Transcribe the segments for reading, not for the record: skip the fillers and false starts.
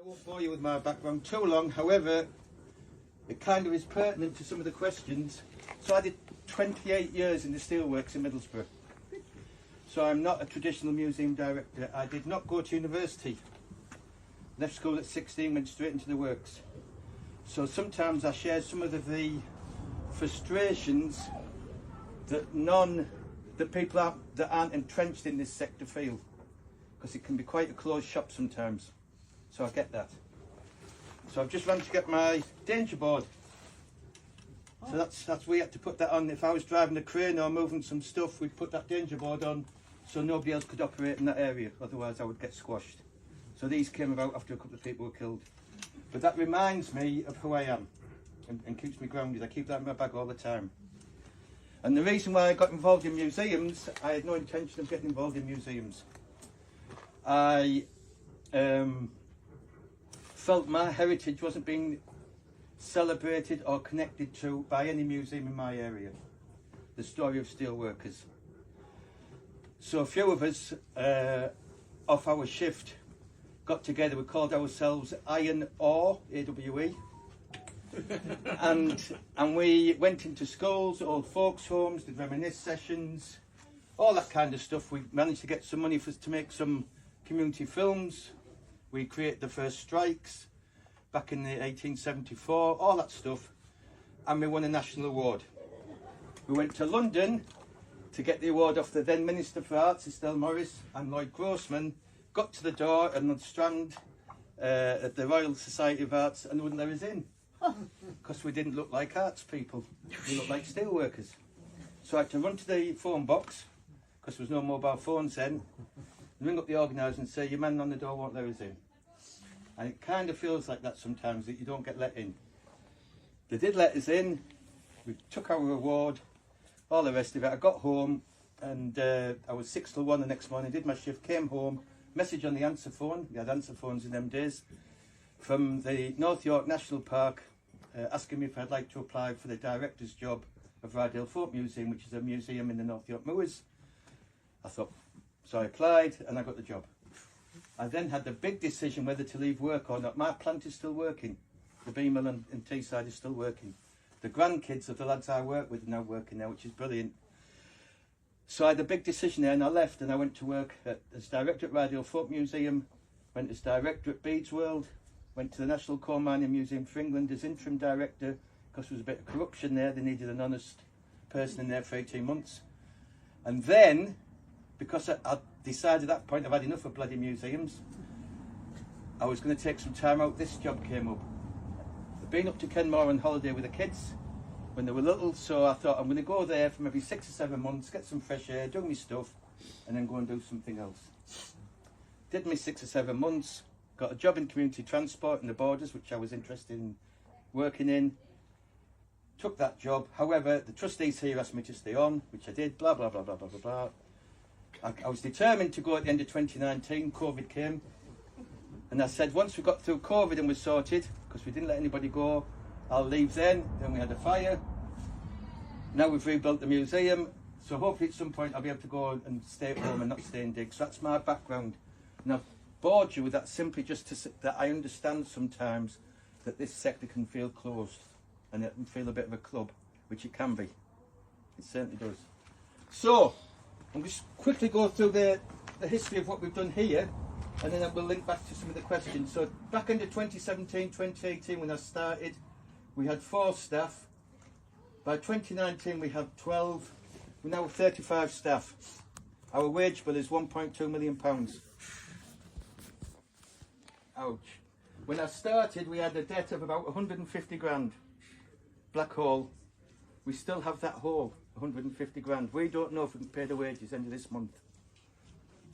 I won't bore you with my background too long, however, it kind of is pertinent to some of the questions. So I did 28 years in the steelworks in Middlesbrough. So I'm not a traditional museum director. I did not go to university. Left school at 16, went straight into the works. So sometimes I share some of the frustrations that people that aren't entrenched in this sector feel, because it can be quite a closed shop sometimes. So I get that. So I've just run to get my danger board. So that's we had to put that on. If I was driving a crane or moving some stuff, we'd put that danger board on so nobody else could operate in that area, otherwise I would get squashed. So these came about after a couple of people were killed. But that reminds me of who I am and keeps me grounded. I keep that in my bag all the time. And the reason why I got involved in museums, I had no intention of getting involved in museums. I felt my heritage wasn't being celebrated or connected to by any museum in my area. The story of steelworkers. So a few of us off our shift got together. We called ourselves Iron Ore, AWE. and we went into schools, old folks' homes, did reminisce sessions, all that kind of stuff. We managed to get some money to make some community films. We created the first strikes back in the 1874, all that stuff, and we won a national award. We went to London to get the award off the then Minister for Arts, Estelle Morris, and Lloyd Grossman. Got to the door and the Strand at the Royal Society of Arts, and they wouldn't let us in because we didn't look like arts people. We looked like steelworkers. So I had to run to the phone box, because there was no mobile phones then, and ring up the organiser and say, your man on the door won't let us in. And it kind of feels like that sometimes, that you don't get let in. They did let us in, we took our award, all the rest of it. I got home and I was 6 till 1 the next morning, did my shift, came home, message on the answer phone, we had answer phones in them days, from the North York National Park, asking me if I'd like to apply for the director's job of Rydale Folk Museum, which is a museum in the North York Moors. I thought, so I applied and I got the job. I then had the big decision whether to leave work or not. My plant is still working. The bee mill and Teesside is still working. The grandkids of the lads I work with are now working there, which is brilliant. So I had a big decision there, and I left and I went to work as director at Rydale Folk Museum, went as director at Beads World, went to the National Coal Mining Museum for England as interim director, because there was a bit of corruption there. They needed an honest person in there for 18 months. And then, because I decided at that point I've had enough of bloody museums, I was going to take some time out. This job came up. I've been up to Kenmore on holiday with the kids when they were little, so I thought I'm going to go there for maybe 6 or 7 months, get some fresh air, do my stuff, and then go and do something else. Did me 6 or 7 months, got a job in community transport in the Borders, which I was interested in working in. Took that job. However, the trustees here asked me to stay on, which I did, blah, blah, blah, blah, blah, blah, blah. I was determined to go at the end of 2019. COVID came. And I said, once we got through COVID and was sorted, because we didn't let anybody go, I'll leave then. Then we had a fire. Now we've rebuilt the museum. So hopefully at some point I'll be able to go and stay at home and not stay in digs. So that's my background. And I've bored you with that simply just that I understand sometimes that this sector can feel closed and it can feel a bit of a club, which it can be. It certainly does. So I'm just quickly go through the history of what we've done here, and then we'll link back to some of the questions. So back into 2017, 2018 when I started, we had 4 staff. By 2019 we had 12. We now have 35 staff. Our wage bill is £1.2 million. Ouch. When I started we had a debt of about 150 grand. Black hole. We still have that hole, 150 grand. We don't know if we can pay the wages end of this month.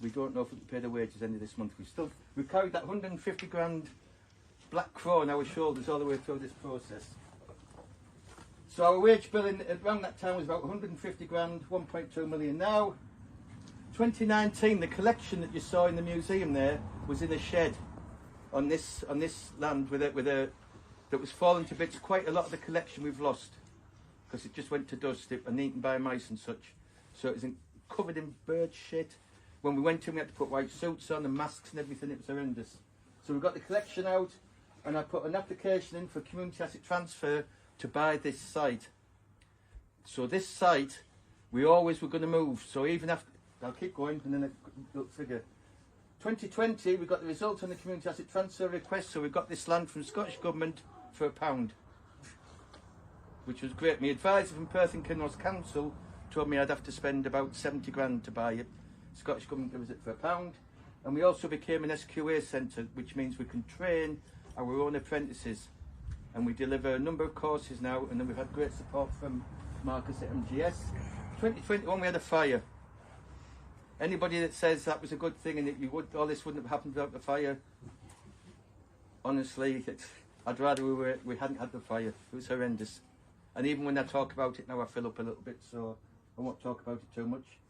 We don't know if we can pay the wages end of this month. We carried that 150 grand black crow on our shoulders all the way through this process. So our wage bill around that time was about 150 grand, 1.2 million now. 2019, the collection that you saw in the museum there was in a shed on this land that was falling to bits. Quite a lot of the collection we've lost because it just went to dust and eaten by mice and such. So it was covered in bird shit. When we went in, we had to put white suits on and masks and everything. It was horrendous. So we got the collection out, and I put an application in for community asset transfer to buy this site. So this site, we always were going to move. So even after, I'll keep going, and then a little figure. 2020, we got the result on the community asset transfer request, so we got this land from Scottish Government for £1, which was great. My advisor from Perth and Kinross Council told me I'd have to spend about 70 grand to buy it. Scottish Government gives it for £1. And we also became an SQA centre, which means we can train our own apprentices. And we deliver a number of courses now, and then we've had great support from Marcus at MGS. 2021, we had a fire. Anybody that says that was a good thing and that all this wouldn't have happened without the fire, honestly, I'd rather we hadn't had the fire. It was horrendous. And even when I talk about it now, I fill up a little bit, so I won't talk about it too much.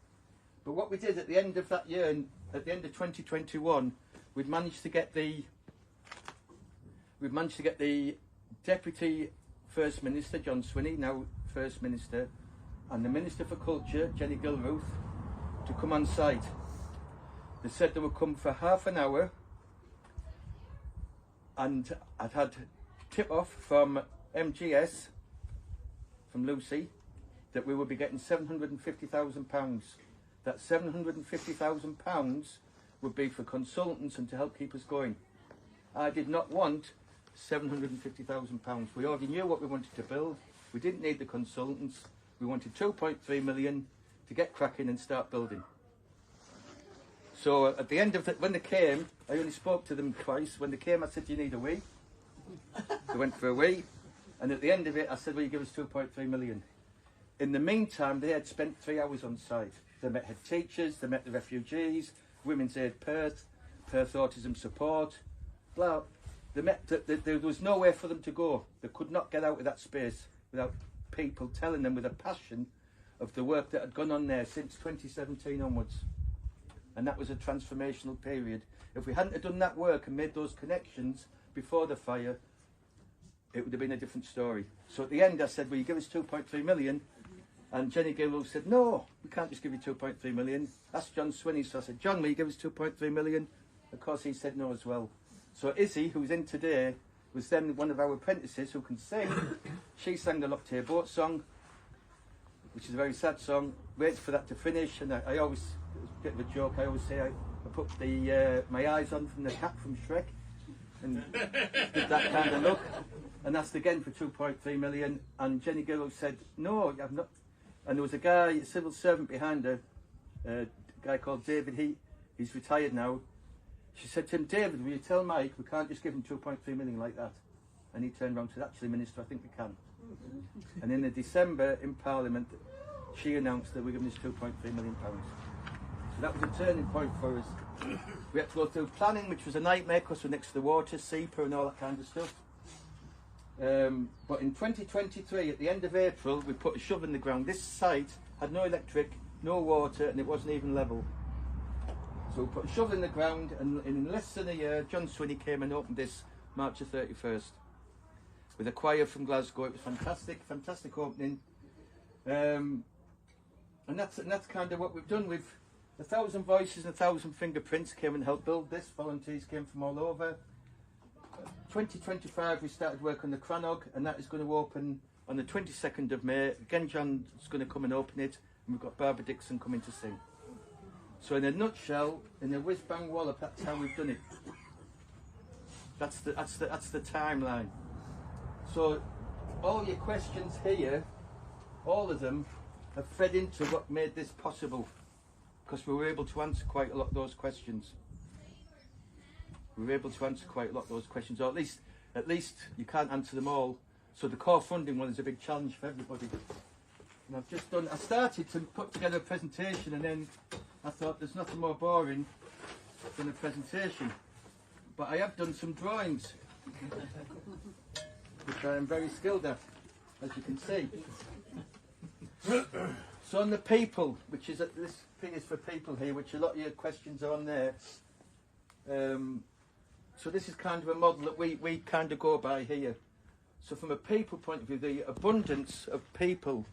But what we did at the end of that year, and at the end of 2021, we'd managed to get the Deputy First Minister, John Swinney, now First Minister, and the Minister for Culture, Jenny Gilruth, to come on site. They said they would come for half an hour, and I'd had tip-off from MGS, from Lucy, that we would be getting £750,000. That £750,000 would be for consultants and to help keep us going. I did not want £750,000. We already knew what we wanted to build. We didn't need the consultants. We wanted 2.3 million to get cracking and start building. So at the end of it, when they came, I only spoke to them twice. When they came, I said, "Do you need a wee?" They went for a wee. And at the end of it, I said, "Will you give us 2.3 million?" In the meantime, they had spent 3 hours on site. They met head teachers, they met the refugees, Women's Aid Perth, Perth Autism Support, blah. They met, there was nowhere for them to go. They could not get out of that space without people telling them with a passion of the work that had gone on there since 2017 onwards. And that was a transformational period. If we hadn't have done that work and made those connections before the fire, it would have been a different story. So at the end I said, "Will you give us 2.3 million? And Jenny Gilruth said, "No, we can't just give you 2.3 million. That's John Swinney." So I said, "John, will you give us 2.3 million? Of course he said no as well. So Izzy, who's in today, was then one of our apprentices who can sing. She sang the Locktail Boat song, which is a very sad song. Waited for that to finish, and I always, it's a bit of a joke, I always say I put my eyes on from the cat from Shrek, and did that kind of look, and asked again for 2.3 million, and Jenny Gilruth said, "No, I've not." And there was a guy, a civil servant behind her, a guy called David, he's retired now. She said to him, "David, will you tell Mike we can't just give him 2.3 million like that?" And he turned around and said, "Actually, Minister, I think we can." And in the December in Parliament, she announced that we're giving us 2.3 million pounds. So that was a turning point for us. We had to go through planning, which was a nightmare because we're next to the water, SEPA and all that kind of stuff. But in 2023, at the end of April, we put a shovel in the ground. This site had no electric, no water, and it wasn't even level. So we put a shovel in the ground, and in less than a year, John Swinney came and opened this March the 31st with a choir from Glasgow. It was fantastic, fantastic opening. And that's kind of what we've done. We've 1,000 voices and 1,000 fingerprints came and helped build this. Volunteers came from all over. 2025 we started work on the Crannog, and that is going to open on the 22nd of May. Again, John's going to come and open it, and we've got Barbara Dixon coming to sing. So in a nutshell, in a whiz bang wallop, that's how we've done it. That's the timeline. So all your questions here, all of them, have fed into what made this possible, because we were able to answer quite a lot of those questions. We were able to answer quite a lot of those questions, or at least you can't answer them all. So the core funding one is a big challenge for everybody. And I started to put together a presentation, and then I thought there's nothing more boring than a presentation. But I have done some drawings, which I am very skilled at, as you can see. So on the people, which is, this thing is for people here, which a lot of your questions are on there. So this is kind of a model that we kind of go by here. So from a people point of view, the abundance of people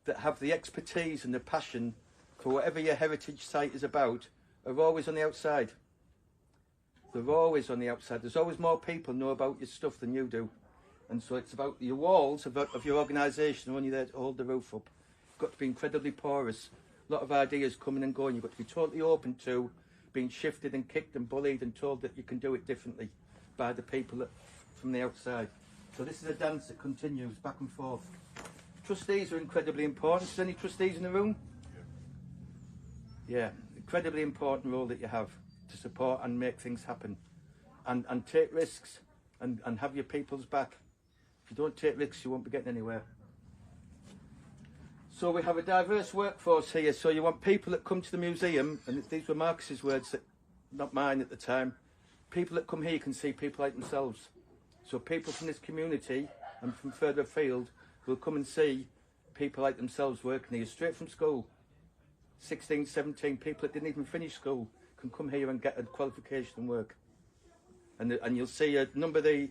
that have the expertise and the passion for whatever your heritage site is about are always on the outside. They're always on the outside. There's always more people know about your stuff than you do. And so it's about your walls of your organisation are only there to hold the roof up. You've got to be incredibly porous. A lot of ideas coming and going. You've got to be totally open to being shifted and kicked and bullied and told that you can do it differently by the people from the outside. So this is a dance that continues back and forth. Trustees are incredibly important. Is there any trustees in the room? Yeah, incredibly important role that you have to support and make things happen. And take risks and have your people's back. If you don't take risks, you won't be getting anywhere. So we have a diverse workforce here. So you want people that come to the museum, and these were Marcus's words, not mine at the time. People that come here can see people like themselves. So people from this community and from further afield will come and see people like themselves working here, straight from school. 16, 17 people that didn't even finish school can come here and get a qualification and work. And you'll see a number of the...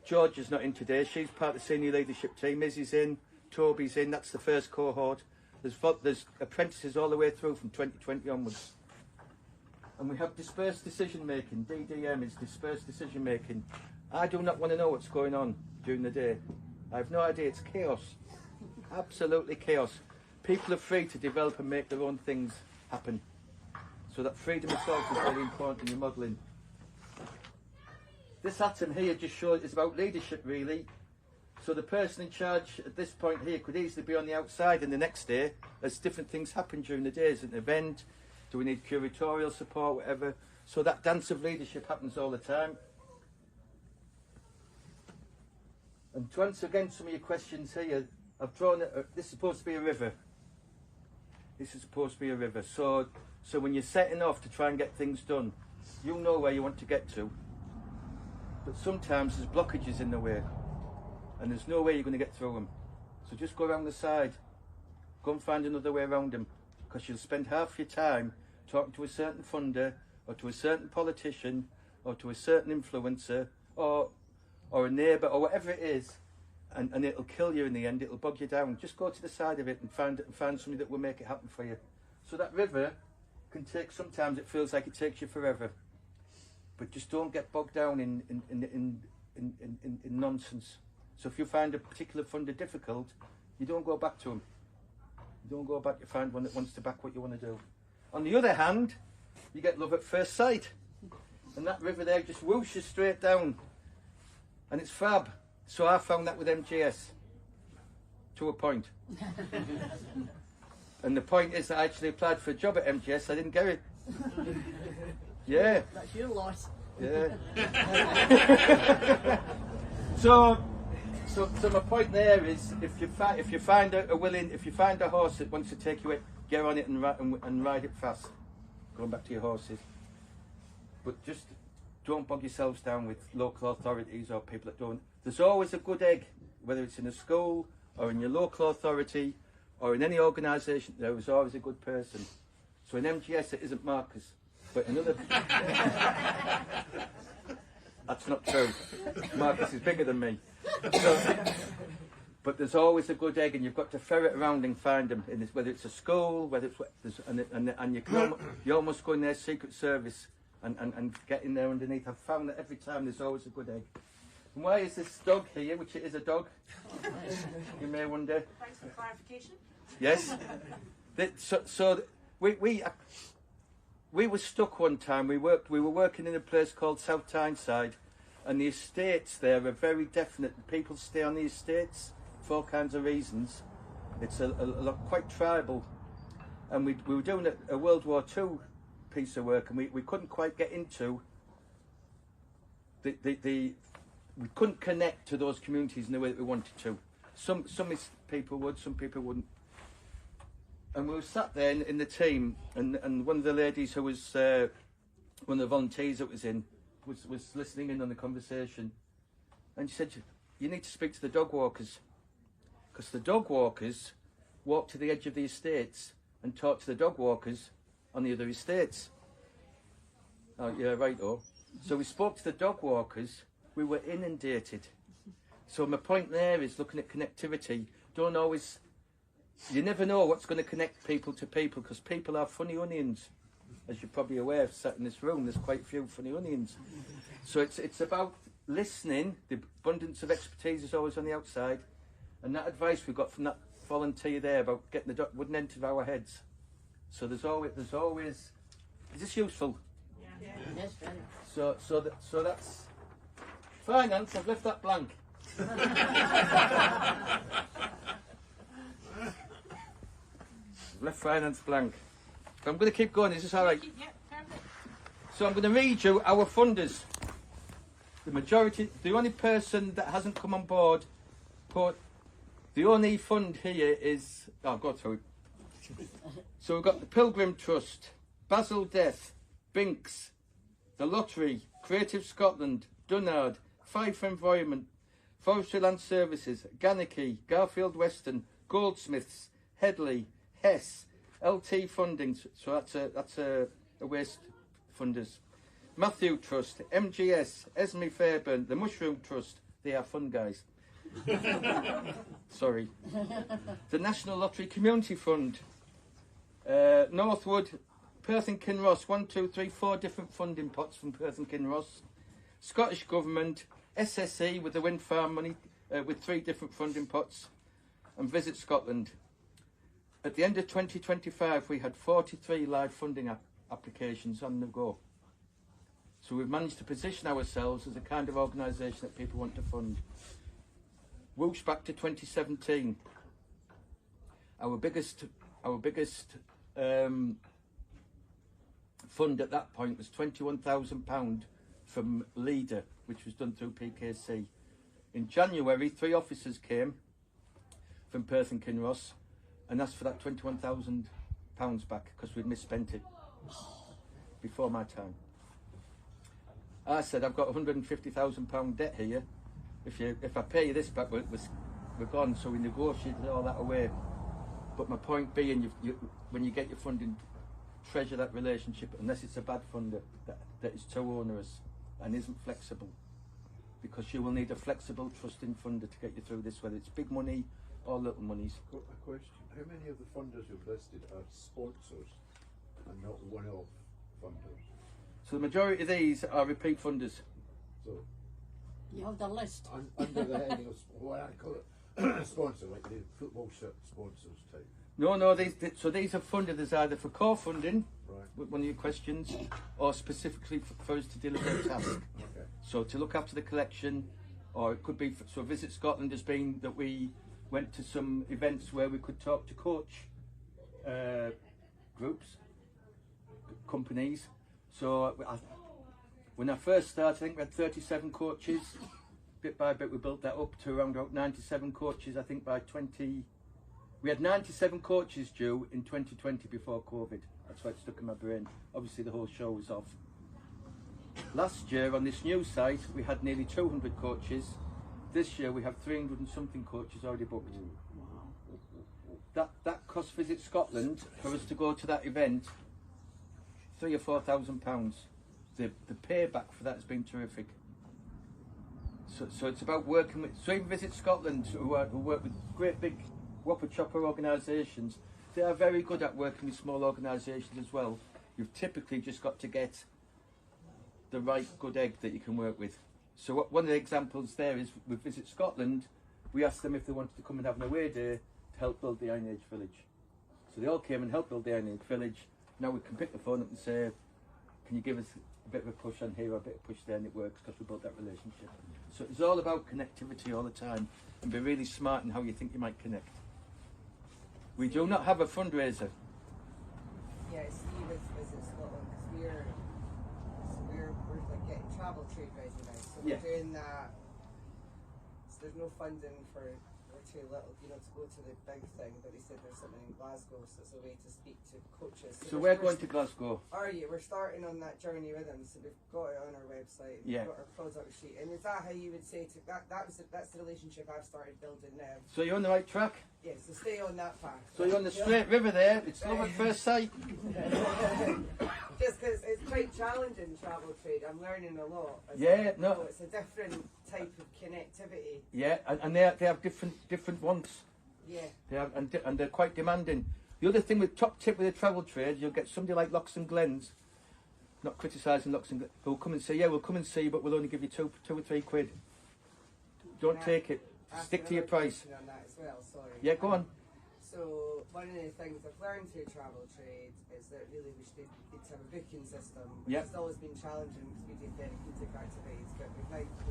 George is not in today. She's part of the senior leadership team. Izzy's in. Toby's in. That's the first cohort. There's apprentices all the way through from 2020 onwards. And we have dispersed decision making. DDM is dispersed decision making. I do not want to know what's going on during the day. I have no idea. It's chaos. Absolutely chaos. People are free to develop and make their own things happen. So that freedom of thought is very important in your modelling. This atom here just shows it's about leadership, really. So the person in charge at this point here could easily be on the outside, and the next day, as different things happen during the day, as an event, do we need curatorial support, whatever. So that dance of leadership happens all the time. And to answer again some of your questions here, I've drawn this is supposed to be a river. This is supposed to be a river. So when you're setting off to try and get things done, you'll know where you want to get to. But sometimes there's blockages in the way, and there's no way you're going to get through them. So just go around the side. Go and find another way around them, because you'll spend half your time talking to a certain funder, or to a certain politician, or to a certain influencer, or a neighbour, or whatever it is, and it'll kill you in the end. It'll bog you down. Just go to the side of it and find somebody that will make it happen for you. So that river can take, sometimes it feels like it takes you forever, but just don't get bogged down in nonsense. So if you find a particular funder difficult, you don't go back to him. You don't go back, you find one that wants to back what you want to do. On the other hand, you get love at first sight, and that river there just whooshes straight down, and it's fab. So I found that with MGS, to a point. And the point is that I actually applied for a job at MGS, I didn't get it. Yeah. That's your loss. Yeah. So my point there is, if you find a horse that wants to take you, get on it and ride it fast. Going back to your horses, but just don't bog yourselves down with local authorities or people that don't. There's always a good egg, whether it's in a school or in your local authority or in any organisation. There is always a good person. So in MGS it isn't Marcus, but in other. That's not true. Marcus is bigger than me. But there's always a good egg, and you've got to ferret around and find them. In this, whether it's a school, whether it's and you almost go in there Secret Service and get in there underneath. I've found that every time there's always a good egg. And why is this dog here, which it is a dog? You may wonder. Thanks for clarification. Yes. So we were stuck one time. We were working in a place called South Tyneside, and the estates there are very definite. People stay on the estates for all kinds of reasons. It's a lot quite tribal, and we were doing a World War II piece of work, and we couldn't quite get into we couldn't connect to those communities in the way that we wanted to. Some people would, some people wouldn't. And we were sat there in the team, and one of the ladies who was one of the volunteers that was in was listening in on the conversation, and she said, "You need to speak to the dog walkers, because the dog walkers walk to the edge of the estates and talk to the dog walkers on the other estates." Oh yeah, right. Oh, so we spoke to the dog walkers. We were inundated. So my point there is looking at connectivity. Don't always. You never know what's going to connect people to people, because people are funny onions. as you're probably aware, sat in this room, there's quite a few funny onions. So it's about listening. The abundance of expertise is always on the outside, and that advice we got from that volunteer there about getting the wooden end of our heads. So there's always. Is this useful? Yeah. Yes, very. So that's finance. I've left that blank. Left finance blank. So I'm going to keep going. Is this all right? Yeah, perfect. So I'm going to read you our funders. The majority, the only person that hasn't come on board, the only fund here is, oh, go through it. So we've got the Pilgrim Trust, Basil Death, Binks, the Lottery, Creative Scotland, Dunnard, Fife Environment, Forestry Land Services, Gannicky, Garfield Western, Goldsmiths, Headley, Hess, LT Funding, so that's a waste funders. Matthew Trust, MGS, Esme Fairburn, the Mushroom Trust, they are fun guys. Sorry. The National Lottery Community Fund, Northwood, Perth and Kinross, 1, 2, 3, 4 different funding pots from Perth and Kinross. Scottish Government, SSE with the wind farm money, with 3 different funding pots, and Visit Scotland. At the end of 2025, we had 43 live funding applications on the go. So we've managed to position ourselves as a kind of organisation that people want to fund. Whoosh back to 2017. Our biggest fund at that point was £21,000 from Leader, which was done through PKC. In January, 3 officers came from Perth and Kinross and asked for that £21,000 back because we'd misspent it before my time. I said, I've got £150,000 debt here. If I pay you this back, we're gone. So we negotiated all that away. But my point being, when you get your funding, treasure that relationship, unless it's a bad funder that is too onerous and isn't flexible. Because you will need a flexible, trusting funder to get you through this, whether it's big money or little monies. A question. How many of the funders you've listed are sponsors and not one-off funders? So the majority of these are repeat funders. So You have the list. under the heading of what I call it sponsor, like the football shirt sponsors type. No, these are funded as either for core funding, Right. one of your questions, or specifically for us to deliver a task. Okay. So to look after the collection, or it could be, so Visit Scotland has been that we went to some events where we could talk to coach groups, companies. So when I first started, I think we had 37 coaches. Bit by bit we built that up to around about 97 coaches. I think by we had 97 coaches due in 2020 before COVID. That's why it stuck in my brain. Obviously the whole show was off. Last year on this new site we had nearly 200 coaches. This year we have 300 and something coaches already booked. That cost Visit Scotland for us to go to that event £3,000 or £4,000. The payback for that has been terrific. So it's about working with, so even Visit Scotland, who work with great big whopper chopper organisations, they are very good at working with small organisations as well. You've typically just got to get the right good egg that you can work with. So one of the examples there is with Visit Scotland, we asked them if they wanted to come and have an away day to help build the Iron Age village. So they all came and helped build the Iron Age village. Now we can pick the phone up and say, can you give us a bit of a push on here or a bit of push there, and it works because we built that relationship. So it's all about connectivity all the time and be really smart in how you think you might connect. We do not have a fundraiser. Yeah, Steve is Visit Scotland because we're like getting travel trade ready now. So Yeah. we're doing that. So there's no funding for we're too little, to go to the big thing. But they said there's something in Glasgow, so it's a way to speak to coaches. So we're going to Glasgow. Are you? We're starting on that journey with them, so we've got it on our website. Yeah. We've got our product sheet, and is that how you would say to that's the relationship I've started building now? So you're on the right track. Yeah. So stay on that path. So you're on the straight river there. It's love at first sight. Just because it's quite challenging travel trade, I'm learning a lot. Yeah, no. It's a different type of connectivity. Yeah, and they have different wants. Yeah. They have, and they're quite demanding. The other thing with top tip with the travel trade, you'll get somebody like Locks and Glens, not criticising Locks and Glens, who'll come and say, yeah, we'll come and see you, but we'll only give you two or three quid. Don't take it. Stick to your price. On that as well, sorry. Yeah, go on. So one of the things I've learned through travel trade is that really we should need to have a booking system. Yep. It's always been challenging because we do therapeutic activities, but we've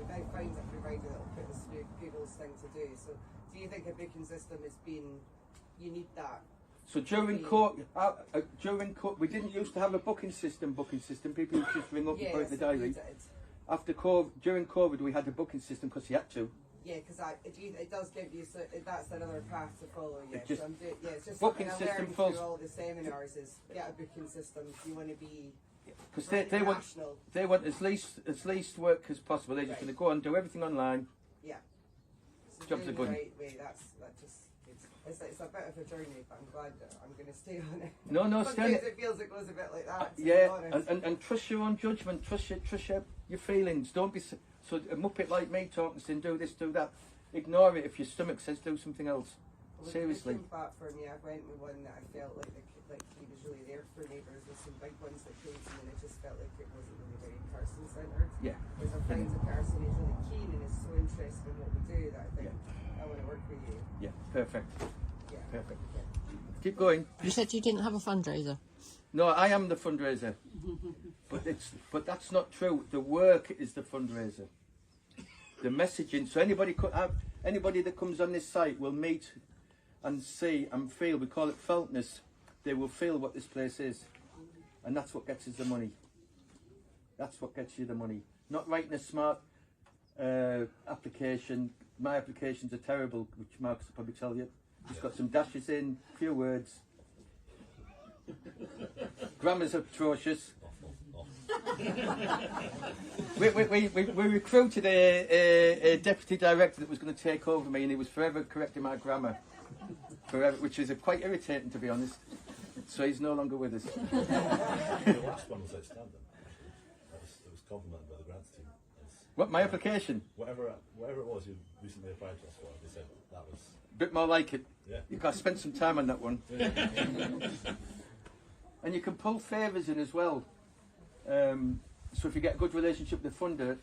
now found a provider that will put us through Google's thing to do. So do you think a booking system has been, you need that? So during we didn't used to have a booking system. People used to just ring up and put it in the diary. After during COVID, we had a booking system because you had to. Yeah, because it does give you, so that's another path to follow. Yeah, It just- so it's just booking something I system learned falls- through all the seminars is get a booking system if you want to be Because they want as least work as possible. They're just Right. going to go and do everything online. yeah. So Jobs doing are good. the right way, it's a bit of a journey, but I'm glad that I'm going to stay on it. No, Sometimes stay on it feels it goes a bit like that. To be Yeah, honest. and trust your own judgment. Trust your feelings. Don't be so a muppet like me talking, saying do this, do that. Ignore it if your stomach says do something else. With Seriously. the platform, yeah, I went with one that I felt like he was really there for neighbours. There's some big ones that came to me, and it just felt like it wasn't really very person centred. Yeah. There's a friend, a person who's really keen and is so interested in what we do that I think I want to work with you. Yeah. Perfect. Yeah. Perfect. Yeah. Keep going. You said you didn't have a fundraiser. No, I am the fundraiser. but that's not true. The work is the fundraiser. The messaging. So anybody that comes on this site will meet and see and feel. We call it feltness. They will feel what this place is, and that's what gets us the money. That's what gets you the money. Not writing a smart application. My applications are terrible, which Marcus will probably tell you. Just got some dashes in, few words. Grammar's atrocious. we recruited a deputy director that was going to take over me, and he was forever correcting my grammar, which is quite irritating, to be honest. So he's no longer with us. The last one was outstanding. It was complimented by the grants team. What, my application? Whatever it was you recently applied to us for, they said that was... Bit more like it. Yeah. You got to spend some time on that one. And you can pull favours in as well. So if you get a good relationship with the funder,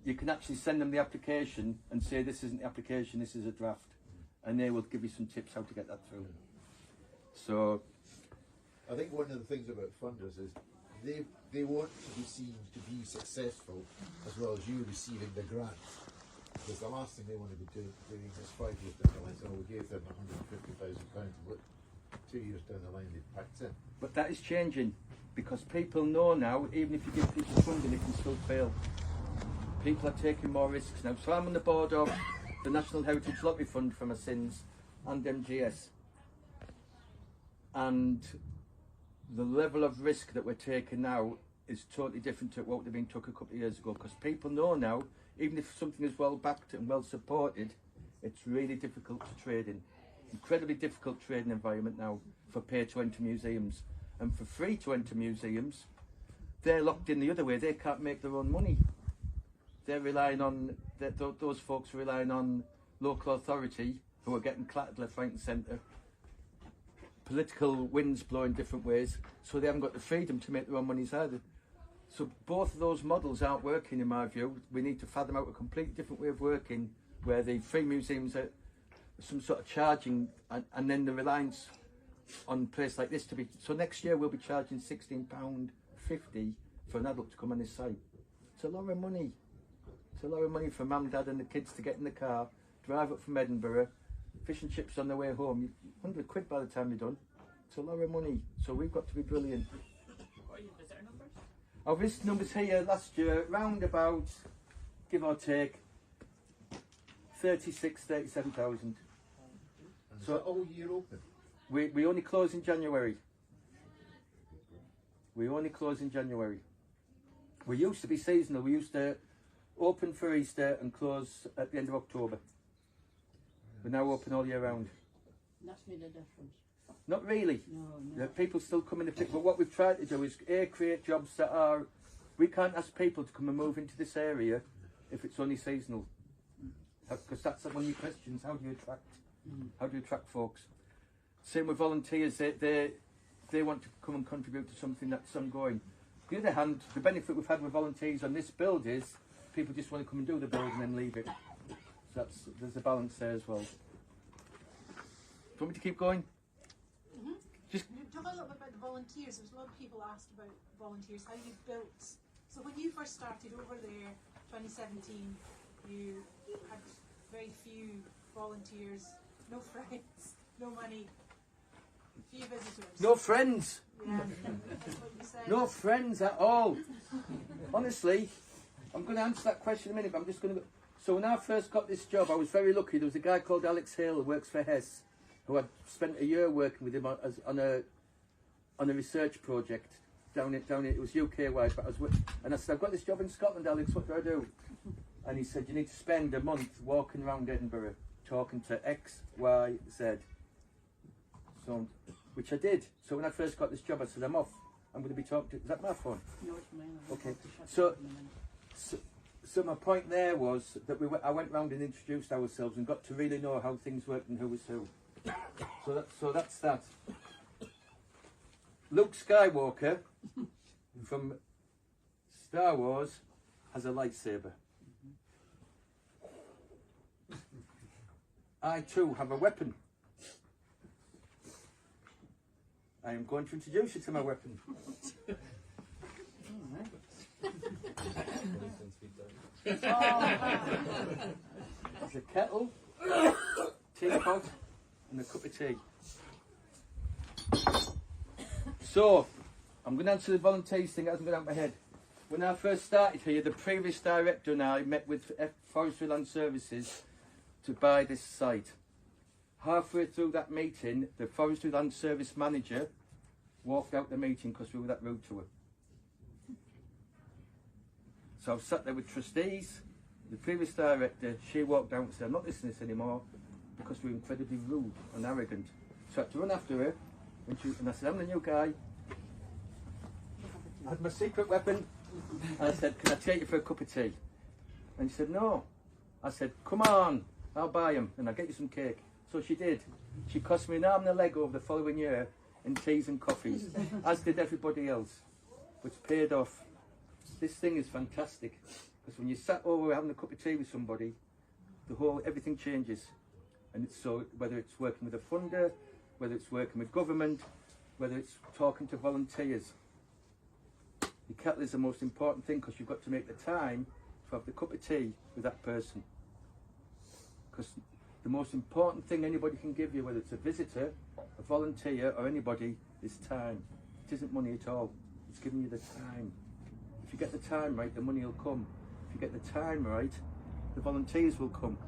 you can actually send them the application and say this isn't the application, this is a draft, and they will give you some tips how to get that through. So I think one of the things about funders is they want to be seen to be successful as well as you receiving the grant. Because the last thing they want to be doing is 5 years down the line, so we gave them £150,000. Look, 2 years down the line they've packed in. but that is changing, because people know now, even if you give people funding, it can still fail. People are taking more risks now. So I'm on the board of the National Heritage Lottery Fund for my sins and MGS. And the level of risk that we're taking now is totally different to what they've been took a couple of years ago, because people know now, even if something is well backed and well supported, it's really difficult to trade in. Incredibly difficult trading environment now for pay to enter museums. And for free to enter museums, they're locked in the other way. They can't make their own money. They're relying on, those folks are relying on local authority who are getting clattered left, right and centre. Political winds blowing different ways, so they haven't got the freedom to make their own monies either. So both of those models aren't working in my view. We need to fathom out a completely different way of working, where the free museums are some sort of charging, and then the reliance on a place like this to be. So next year we'll be charging £16.50 for an adult to come on this site. It's a lot of money. It's a lot of money for mum, dad and the kids to get in the car, drive up from Edinburgh, fish and chips on the way home. £100 by the time you're done. It's a lot of money. So we've got to be brilliant. What are your visitor numbers? Our visitor numbers here last year, round about, give or take, 37,000. And So- so all year open. We only close in January. We only close in January. We used to be seasonal. We used to open for Easter and close at the end of October. We're now open all year round. That's made a difference. Not really. No. The people still come in the pick, but what we've tried to do is create jobs that are. We can't ask people to come and move into this area if it's only seasonal, because that's one of your questions. How do you attract? How do you attract folks? same with volunteers, they want to come and contribute to something that's ongoing. On the other hand, the benefit we've had with volunteers on this build is people just want to come and do the build and then leave it. So there's a balance there as well. Do you want me to keep going? Just talk a little bit about the volunteers. There's a lot of people asked about volunteers, how you built. So when you first started over there, 2017, you had very few volunteers, no friends, no money, few visitors. no friends. Yeah, that's what you said. No friends at all. Honestly, I'm going to answer that question in a minute, but I'm just going to go. So when I first got this job, I was very lucky. There was a guy called Alex Hale who works for Hess, who I'd spent a year working with him on a research project down it was UK wide, but and I said, I've got this job in Scotland, Alex, what do I do? And he said, you need to spend a month walking around Edinburgh talking to X, Y, Z. So, which I did. So when I first got this job, I said, I'm off. I'm going to be talking to... Is that my phone? No, it's mine. Okay. So my point there was that I went round and introduced ourselves and got to really know how things worked and who was who. So that's that. Luke Skywalker from Star Wars has a lightsaber. I too have a weapon. I am going to introduce you to my weapon. It's a kettle, teapot, and a cup of tea. So, I'm going to answer the volunteers thing. It hasn't been out of my head. When I first started here, the previous director and I met with Forestry Land Services to buy this site. Halfway through that meeting, the Forestry Land Service manager walked out the meeting because we were that rude to her. So I've sat there with trustees, the previous director, she walked out and said, I'm not listening to this anymore because we're incredibly rude and arrogant. So I had to run after her and I said, I'm the new guy. I had my secret weapon and I said, can I take you for a cup of tea? And she said, no. I said, come on, I'll buy them and I'll get you some cake. So she did. She cost me an arm and a leg over the following year in teas and coffees, as did everybody else, which paid off. This thing is fantastic because when you sat over having a cup of tea with somebody, everything changes. And it's so whether it's working with a funder, whether it's working with government, whether it's talking to volunteers. The kettle is the most important thing because you've got to make the time to have the cup of tea with that person. Because the most important thing anybody can give you, whether it's a visitor, a volunteer or anybody, is time. It isn't money at all. It's giving you the time. If you get the time right, the money will come. If you get the time right, the volunteers will come.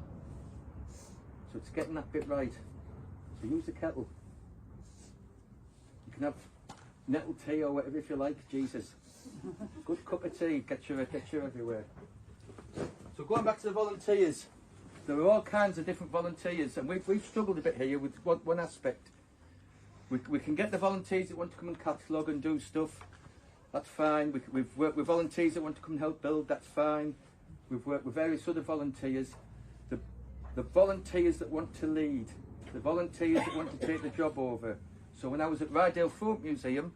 So it's getting that bit right. So use the kettle. You can have nettle tea or whatever if you like, Jesus. Good cup of tea, get you everywhere. So going back to the volunteers, there are all kinds of different volunteers and we've struggled a bit here with one aspect. We can get the volunteers that want to come and catalogue and do stuff. That's fine. We've worked with volunteers that want to come and help build. That's fine. We've worked with various other volunteers. The volunteers that want to lead. The volunteers that want to take the job over. So when I was at Rydale Folk Museum,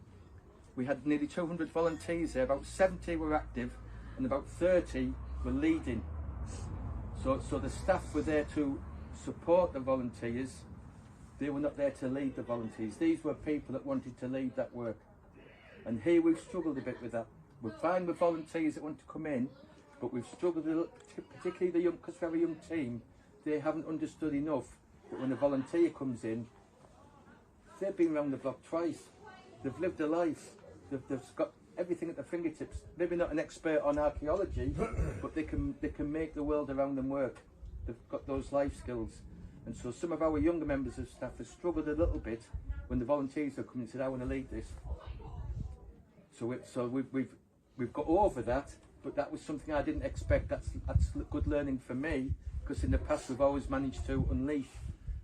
we had nearly 200 volunteers there. About 70 were active and about 30 were leading. So the staff were there to support the volunteers. They were not there to lead the volunteers. These were people that wanted to lead that work. And here we've struggled a bit with that. We're fine with volunteers that want to come in, but we've struggled a little, particularly the young, because we have a young team, they haven't understood enough that when a volunteer comes in, they've been around the block twice. They've lived a life. They've got everything at their fingertips. Maybe not an expert on archaeology, but they can make the world around them work. They've got those life skills. And so some of our younger members of staff have struggled a little bit when the volunteers have come and said, I want to lead this. So we've got over that, but that was something I didn't expect. That's good learning for me, because in the past we've always managed to unleash.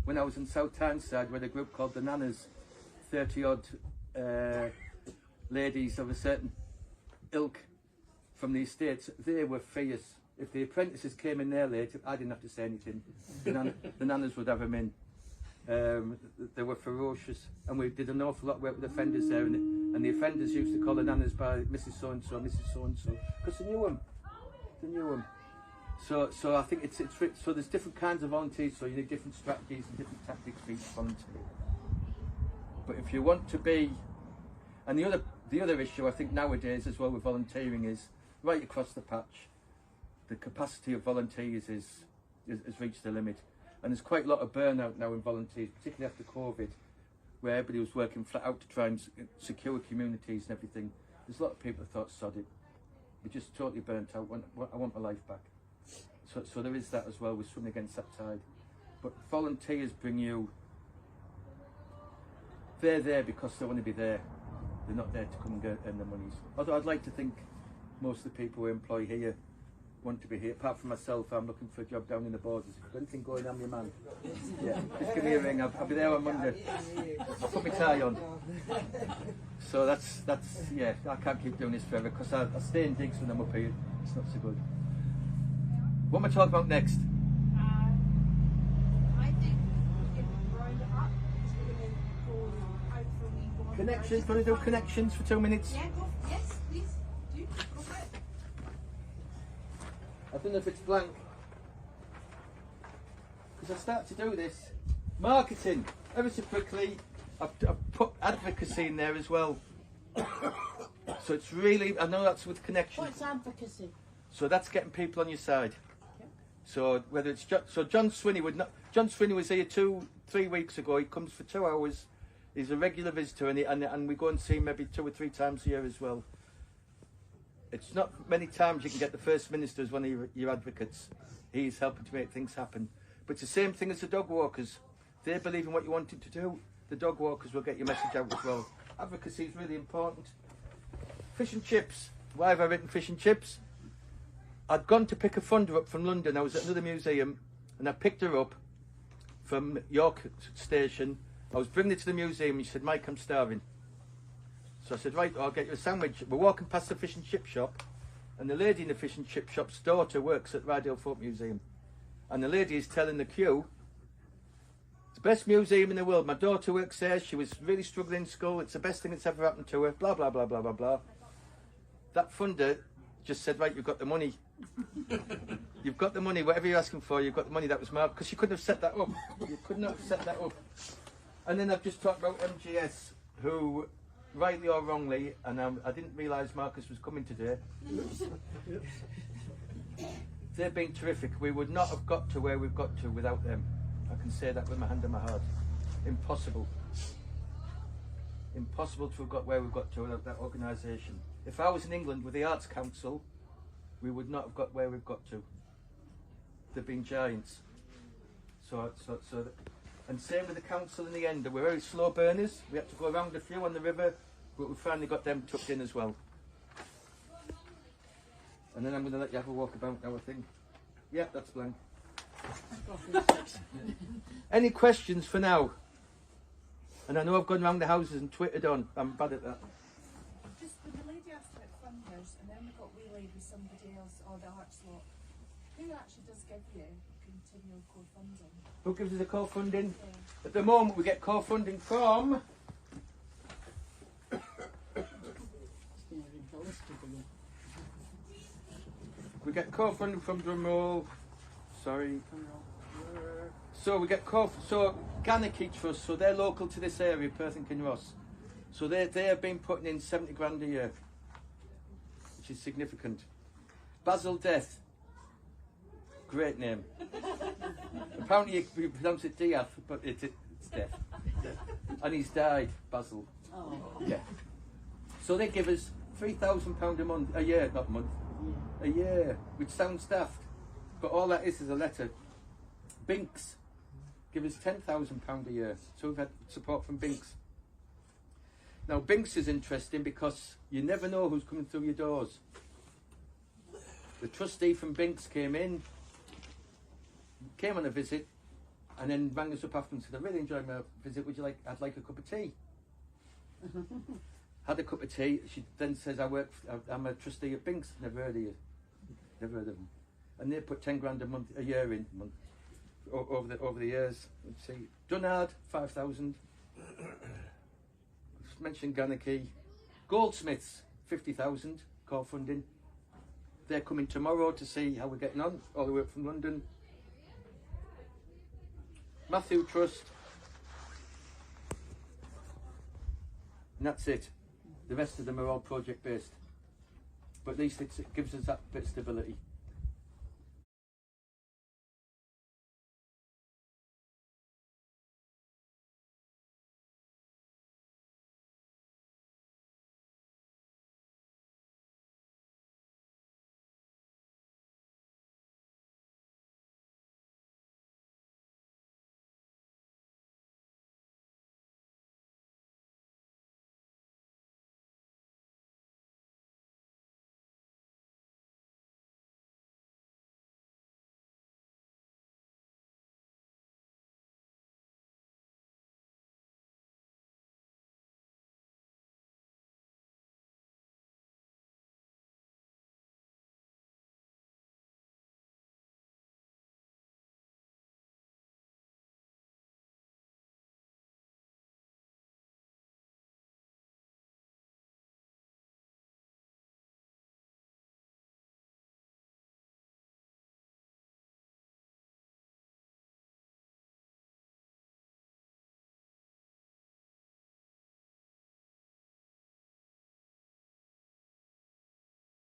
When I was in South Tyneside, we had a group called the Nanas, 30 odd ladies of a certain ilk from the estates. They were fierce. If the apprentices came in there late, I didn't have to say anything. The Nanas would have them in. They were ferocious, and we did an awful lot of work with offenders there, and the offenders used to call the nanas by Mrs. So-and-so, Mrs. So-and-so, because they knew them. They knew them. So I think it's so there's different kinds of volunteers, so you need different strategies and different tactics for each volunteer. But if you want to be, and the other issue I think nowadays as well with volunteering is right across the patch, the capacity of volunteers has reached the limit, and there's quite a lot of burnout now in volunteers, particularly after COVID, where everybody was working flat out to try and secure communities and everything. There's a lot of people that thought, sod it, we're just totally burnt out. I want my life back. So there is that as well. We're swimming against that tide. But volunteers bring you. They're there because they want to be there. They're not there to come and earn their monies. Although I'd like to think most of the people we employ here want to be here. Apart from myself, I'm looking for a job down in the borders. If you've got anything going, I'm your man. Yeah, just give me a ring. I'll be there on Monday. I'll put my tie on. So that's yeah. I can't keep doing this forever because I stay in digs when I'm up here. It's not so good. What am I talking about next? I think we can round it up because we're going to go out for a wee walk. Connections. Want to do connections for 2 minutes? Yeah, go. Yes, please. Do. Go for it. I don't know if it's blank. Because I start to do this. Marketing. Ever so quickly, I've put advocacy in there as well. So it's really, I know that's with connections. What's advocacy? So that's getting people on your side. So whether it's John Swinney John Swinney was here 2-3 weeks ago. He comes for 2 hours. He's a regular visitor, and we go and see him maybe 2 or 3 times a year as well. It's not many times you can get the First Minister as one of your advocates. He's helping to make things happen. But it's the same thing as the dog walkers. They believe in what you want it to do. The dog walkers will get your message out as well. Advocacy is really important. Fish and chips. Why have I written fish and chips? I'd gone to pick a funder up from London. I was at another museum and I picked her up from York Station. I was bringing it to the museum and she said, Mike, I'm starving. So I said, right, I'll get you a sandwich. We're walking past the fish and chip shop and the lady in the fish and chip shop's daughter works at Rydale Folk Museum. And the lady is telling the queue, it's the best museum in the world. My daughter works there. She was really struggling in school. It's the best thing that's ever happened to her. Blah, blah, blah, blah, blah, blah. That funder just said, right, you've got the money. You've got the money, whatever you're asking for, you've got the money. That was marked, because she couldn't have set that up. You could not have set that up. And then I've just talked about MGS, who, rightly or wrongly, and I didn't realise Marcus was coming today. They've been terrific. We would not have got to where we've got to without them. I can say that with my hand on my heart. Impossible. Impossible to have got where we've got to without that organisation. If I was in England with the Arts Council, we would not have got where we've got to. They've been giants. And same with the council in the end. We're very slow burners. We had to go around a few on the river, but we finally got them tucked in as well. And then I'm going to let you have a walk about now, I think. Yeah, that's blank. Any questions for now? And I know I've gone around the houses and twittered on. I'm bad at that. Just when the lady asked about funders, and then we got waylaid with somebody else or the arts lot, who actually does give you continual core funding? Who gives us the core funding? Yeah. At the moment, we get core funding from. We get core funding from Drumroll. Sorry. So we get core. So Crannog Trust. So they're local to this area, Perth and Kinross. So they have been putting in 70 grand a year, which is significant. Basil Death. Great name. Apparently you pronounce it Diath, but it's Death. And he's died, Basil. Oh. Yeah. So they give us £3,000 a year, not a month. A year, which sounds daft, but all that is a letter. Binks give us £10,000 a year, so we've had support from Binks. Now Binks is interesting because you never know who's coming through your doors. The trustee from Binks came on a visit, and then rang us up after and said, I really enjoyed my visit, I'd like a cup of tea. Had a cup of tea. She then says, I'm a trustee at Binks. Never heard of you. Never heard of them. And they put 10 grand a year in. over the years. Let's see, Dunnard 5,000. Just mentioned Ganachie. Goldsmiths 50,000 core funding. They're coming tomorrow to see how we're getting on, all the way up from London. Matthew Trust. And that's it. The rest of them are all project based. But at least it gives us that bit of stability.